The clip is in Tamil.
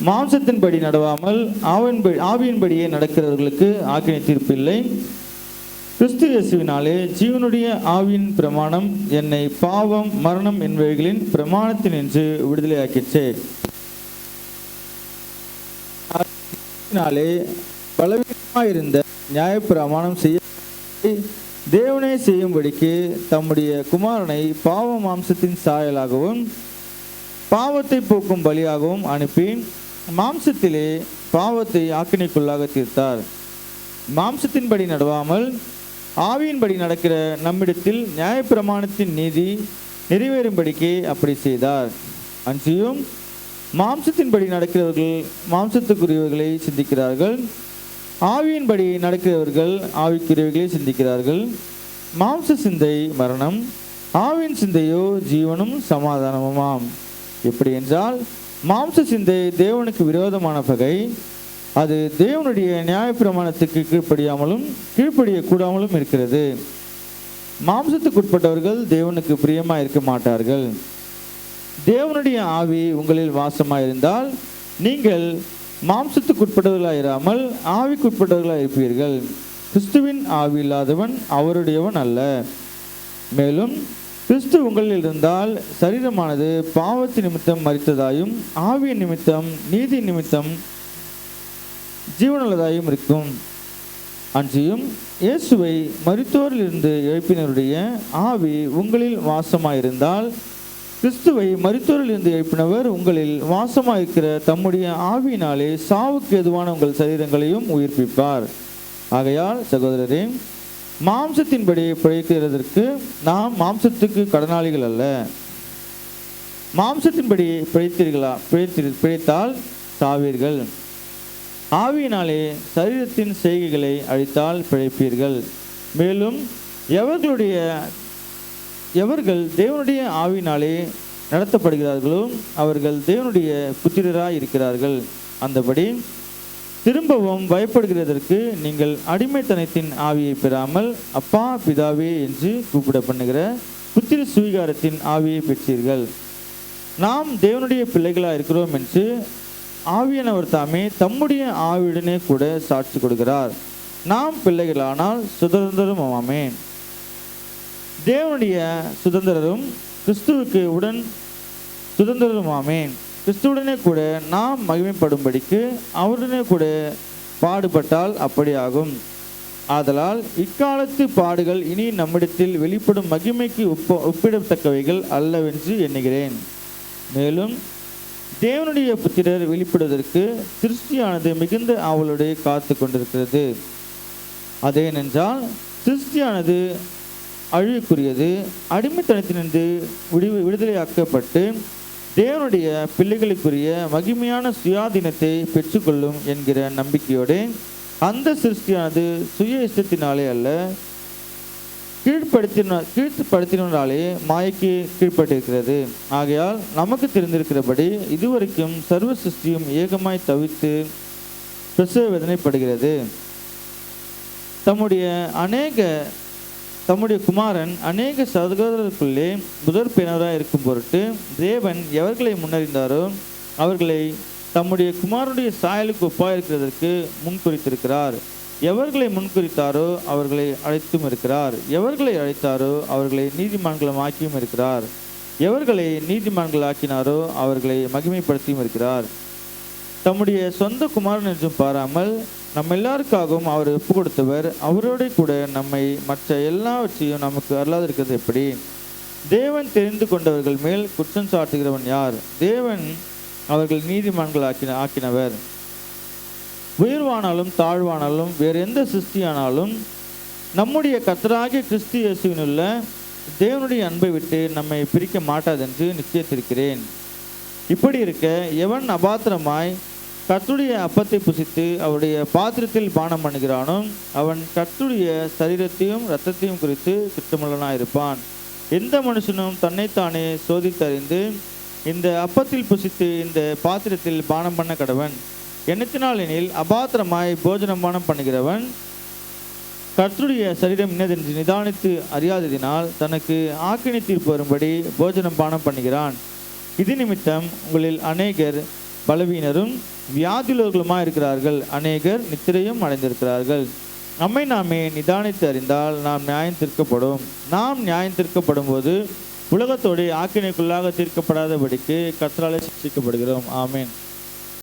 மாம்சத்தின்படி நடவாமல் ஆவியின்படியே நடக்கிறவர்களுக்கு ஆக்கினை தீர்ப்பு இல்லை. கிறிஸ்து இயேசுவினாலே ஜீவனுடைய ஆவியின் பிரமாணம் என்னை பாவம் மரணம் என்பவைகளின் பிரமாணத்தினின்று விடுதலையாக்கிற்றே. பலவீனமாயிருந்த நியாயப்பிரமாணம் செய்ய தேவனை செய்யும்படிக்கு தம்முடைய குமாரனை பாவ மாம்சத்தின் சாயலாகவும் பாவத்தை போக்கும் பலியாகவும் அனுப்பி மாம்சத்திலே பாவத்தை ஆக்கினைக்குள்ளாக தீர்த்தார். மாம்சத்தின்படி நடவாமல் ஆவியின்படி நடக்கிற நம்மிடத்தில் நியாயப்பிரமாணத்தின் நீதி நிறைவேறும்படிக்கே அப்படி செய்தார். அன்றியும் மாம்சத்தின்படி நடக்கிறவர்கள் மாம்சத்துக்குரியவர்களை சிந்திக்கிறார்கள், ஆவியின்படி நடக்கிறவர்கள் ஆவிக்குரியவர்களை சிந்திக்கிறார்கள். மாம்ச சிந்தை மரணம், ஆவியின் சிந்தையோ ஜீவனும் சமாதானமுமாம். எப்படி என்றால், மாம்ச சிந்தை தேவனுக்கு விரோதமான பகை. அது தேவனுடைய நியாயப்பிரமாணத்துக்கு கீழ்ப்படியக்கூடாமலும் இருக்கிறது. மாம்சத்துக்குட்பட்டவர்கள் தேவனுக்கு பிரியமாக இருக்க மாட்டார்கள். தேவனுடைய ஆவி உங்களில் வாசமாயிருந்தால் நீங்கள் மாம்சத்துக்குட்பட்டவர்களாக இராமல் ஆவிக்குட்பட்டவர்களாக இருப்பீர்கள். கிறிஸ்துவின் ஆவி இல்லாதவன் அவருடையவன் அல்ல. மேலும் கிறிஸ்து உங்களில் இருந்தால் சரீரமானது பாவத்தின் நிமித்தம் மரித்ததாயும் ஆவியின் நிமித்தம் நீதி நிமித்தம் ஜீவனுள்ளதாயும் இருக்கும். அன்றியும் இயேசுவை மரித்தோரிலிருந்து எழுப்பினருடைய ஆவி உங்களில் வாசமாயிருந்தால் கிறிஸ்துவை மரித்தோரிலிருந்து எழுப்பினவர் உங்களில் வாசமாயிருக்கிற தம்முடைய ஆவியினாலே சாவுக்கு எதுவான உங்கள் சரீரங்களையும் உயிர்ப்பிப்பார். ஆகையால் சகோதரரே, மாம்சத்தின்படி பிழைக்கிறதற்கு நாம் மாம்சத்துக்கு கடனாளிகள் அல்ல. மாம்சத்தின்படி பிழைத்தால் சாவீர்கள். ஆவியினாலே சரீரத்தின் செய்கைகளை அழித்தால் பிழைப்பீர்கள். மேலும் எவர்கள் தேவனுடைய ஆவியினாலே நடத்தப்படுகிறார்களோ அவர்கள் தேவனுடைய புத்திரராய் இருக்கிறார்கள். அந்தபடி திரும்பவும் பயப்படுகிறதற்கு நீங்கள் அடிமைத்தனத்தின் ஆவியை பெறாமல் அப்பா பிதாவே என்று கூப்பிட பண்ணுகிற புத்திர சுவீகாரத்தின் ஆவியை பெற்றீர்கள். நாம் தேவனுடைய பிள்ளைகளாக இருக்கிறோம் என்று ஆவியானவர் தாமே தம்முடைய ஆவியுடனே கூட சாட்சி கொடுக்கிறார். நாம் பிள்ளைகளானால் சுதந்திரமாமே. தேவனுடைய சுதந்திரரும் கிறிஸ்துவுக்கு உடன் சுதந்திரமாமே. கிறிஸ்துவுடனே கூட நாம் மகிமைப்படும்படிக்கு அவருடனே கூட பாடுபட்டால் அப்படி ஆகும். ஆதலால் இக்காலத்து பாடுகள் இனி நம்மிடத்தில் வெளிப்படும் மகிமைக்கு ஒப்பிடத்தக்கவைகள் அல்லவென்று எண்ணுகிறேன். மேலும் தேவனுடைய புத்திரர் வெளிப்படுவதற்கு சிருஷ்டியானது மிகுந்த ஆவலுடைய காத்து கொண்டிருக்கிறது. அதேனென்றால் சிருஷ்டியானது அழிவுக்குரியது, அடிமைத்தனத்திலிருந்து விடுதலையாக்கப்பட்டு தேவனுடைய பிள்ளைகளுக்குரிய மகிமையான சுயாதீனத்தை பெற்றுக்கொள்ளும் என்கிற நம்பிக்கையோடு அந்த சிருஷ்டியானது சுய இஷ்டத்தினாலே அல்ல, கீழ்ப்படுத்தினாலே மாயைக்கு கீழ்ப்பட்டிருக்கிறது. ஆகையால் நமக்கு தெரிந்திருக்கிறபடி இதுவரைக்கும் சர்வ சிருஷ்டியும் ஏகமாய் தவித்து பிரசவ வேதனைப்படுகிறது. தம்முடைய குமாரன் அநேக சகோதரர்களுக்குள்ளே முதற் பிறவராக இருக்கும் பொருட்டு தேவன் எவர்களை முன்னறிந்தாரோ அவர்களை தம்முடைய குமாரனுடைய சாயலுக்கு ஒப்பாயிருக்கிறதற்கு முன்குறித்திருக்கிறார். எவர்களை முன்குறித்தாரோ அவர்களை அழைத்தும் இருக்கிறார். எவர்களை அழைத்தாரோ அவர்களை நீதிமான்களும் ஆக்கியும் இருக்கிறார். எவர்களை நீதிமான்கள் ஆக்கினாரோ அவர்களை மகிமைப்படுத்தியும் இருக்கிறார். தம்முடைய சொந்த குமாரன் என்றும் பாராமல் நம்ம எல்லாருக்காகவும் அவர் ஒப்பு கொடுத்தவர். அவரோட கூட நம்மை மற்ற எல்லாவற்றையும் நமக்கு அருளாதிருக்கிறது எப்படி? தேவன் தெரிந்து கொண்டவர்கள் மேல் குற்றம் சாட்டுகிறவன் யார்? தேவன் அவர்கள் நீதிமான்கள் ஆக்கினவர். உயர்வானாலும் தாழ்வானாலும் வேறு எந்த சிருஷ்டியானாலும் நம்முடைய கர்த்தராகிய கிறிஸ்து இயேசுவினுள்ள தேவனுடைய அன்பை விட்டு நம்மை பிரிக்க மாட்டாதென்று நிச்சயித்திருக்கிறேன். இப்படி இருக்க எவன் அபாத்திரமாய் கர்த்தருடைய அப்பத்தை புசித்து அவருடைய பாத்திரத்தில் பானம் பண்ணுகிறானோ அவன் கர்த்தருடைய சரீரத்தையும் இரத்தத்தையும் குறித்து குற்றமுள்ளனாயிருப்பான். எந்த மனுஷனும் தன்னைத்தானே சோதித்தறிந்து இந்த அப்பத்தில் புசித்து இந்த பாத்திரத்தில் பானம் பண்ண கடவன். எண்ணத்தினால் எனில் அபாத்திரமாய் போஜனம் பானம் பண்ணுகிறவன் கர்த்தருடைய சரீரம் இன்னதென்று நிதானித்து அறியாததினால் தனக்கு ஆக்கினை தீர்ப்பு வரும்படி போஜனம் பானம் பண்ணுகிறான். இது நிமித்தம் உங்களில் அநேகர் பலவீனரும் வியாதியுள்ளவர்களுமாய் இருக்கிறார்கள். அநேகர் நித்திரையும் அடைந்திருக்கிறார்கள். நம்மை நாமே நிதானித்து அறிந்தால் நாம் நியாயம் தீர்க்கப்படும். நாம் நியாயம் தீர்க்கப்படும் போது உலகத்தோடு ஆக்கினைக்குள்ளாக தீர்க்கப்படாதபடிக்கு கர்த்தராலே சிக்ஷிக்கப்படுகிறோம். ஆமென்.